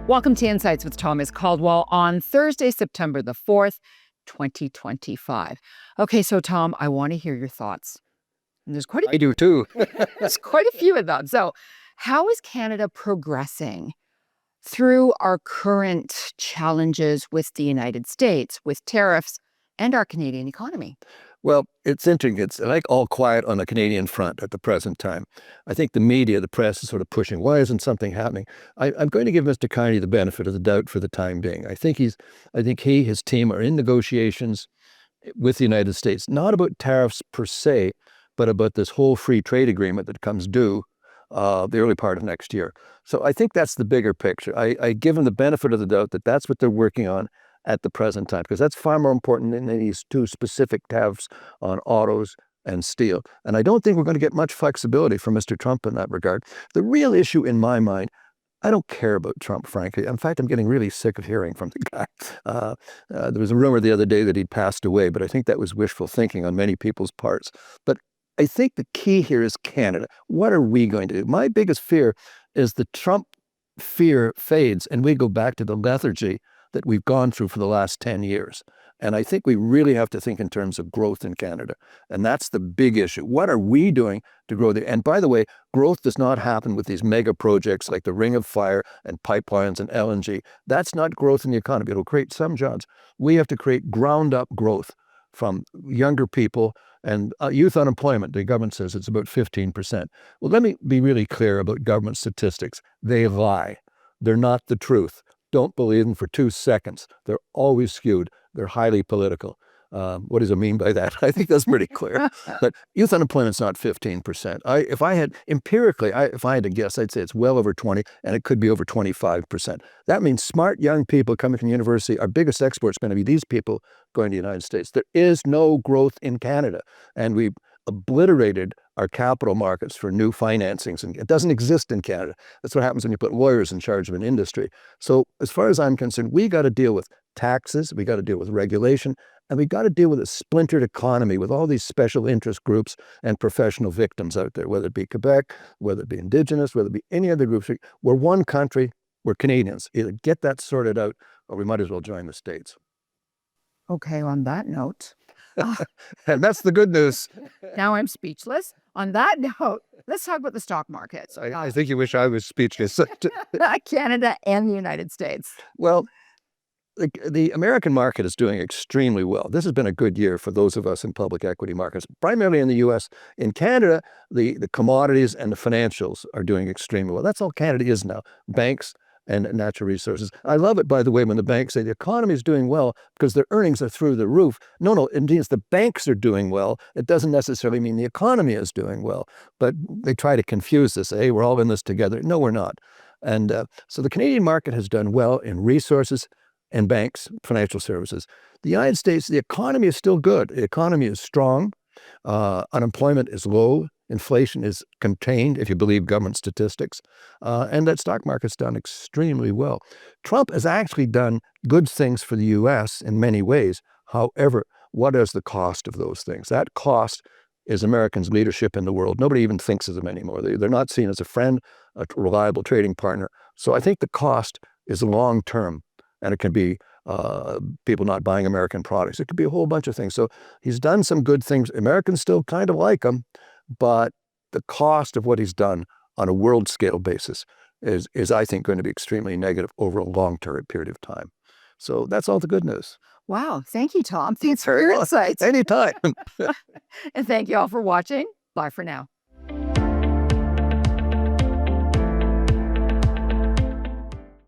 Welcome to Insights with Thomas Caldwell on Thursday, September the 4th, 2025. Okay, so Tom, I want to hear your thoughts. And I do too. there's quite a few of them. So, how is Canada progressing through our current challenges with the United States, with tariffs, and our Canadian economy? Well, it's interesting. It's like all quiet on the Canadian front at the present time. I think the media, the press is sort of pushing, why isn't something happening? I'm going to give Mr. Carney the benefit of the doubt for the time being. I think his team are in negotiations with the United States, not about tariffs per se, but about this whole free trade agreement that comes due the early part of next year. So I think that's the bigger picture. I give him the benefit of the doubt that that's what they're working on at the present time, because that's far more important than these two specific tariffs on autos and steel. And I don't think we're going to get much flexibility from Mr. Trump in that regard. The real issue in my mind, I don't care about Trump, frankly. In fact, I'm getting really sick of hearing from the guy. There was a rumor the other day that he'd passed away, but I think that was wishful thinking on many people's parts. But I think the key here is Canada. What are we going to do? My biggest fear is the Trump fear fades and we go back to the lethargy that we've gone through for the last 10 years. And I think we really have to think in terms of growth in Canada. And that's the big issue. What are we doing to grow there? And by the way, growth does not happen with these mega projects like the Ring of Fire and pipelines and LNG. That's not growth in the economy. It'll create some jobs. We have to create ground up growth from younger people. And youth unemployment, the government says it's about 15%. Well, let me be really clear about government statistics. They lie. They're not the truth. Don't believe them for 2 seconds. They're always skewed. They're highly political. What does it mean by that? I think that's pretty clear. But youth unemployment's not 15%. If I had to guess, I'd say it's well over 20, and it could be over 25%. That means smart young people coming from university. Our biggest export is going to be these people going to the United States. There is no growth in Canada, and we've obliterated our capital markets for new financings, and it doesn't exist in Canada. That's what happens when you put lawyers in charge of an industry. So as far as I'm concerned, we got to deal with taxes, we got to deal with regulation, and we got to deal with a splintered economy with all these special interest groups and professional victims out there, whether it be Quebec, whether it be Indigenous, whether it be any other groups. We're one country, we're Canadians. Either get that sorted out or we might as well join the States. Okay, on that note. And that's the good news. Now I'm speechless. On that note, let's talk about the stock market. I think you wish I was speechless. Canada and the United States. Well, the American market is doing extremely well. This has been a good year for those of us in public equity markets, primarily in the U.S. In Canada, the commodities and the financials are doing extremely well. That's all Canada is now, banks and natural resources. I love it, by the way, when the banks say the economy is doing well because their earnings are through the roof. No, it means the banks are doing well. It doesn't necessarily mean the economy is doing well. But they try to confuse this. Hey, we're all in this together. No, we're not. And so the Canadian market has done well in resources and banks, financial services. The United States, the economy is still good. The economy is strong. Unemployment is low. Inflation is contained, if you believe government statistics, and that stock market's done extremely well. Trump has actually done good things for the U.S. in many ways. However, what is the cost of those things? That cost is Americans' leadership in the world. Nobody even thinks of them anymore. They're not seen as a friend, a reliable trading partner. So I think the cost is long-term, and it can be people not buying American products. It could be a whole bunch of things. So he's done some good things. Americans still kind of like him. But the cost of what he's done on a world scale basis is I think, going to be extremely negative over a long period of time. So that's all the good news. Wow. Thank you, Tom. Thanks for your insights. Anytime. And thank you all for watching. Bye for now.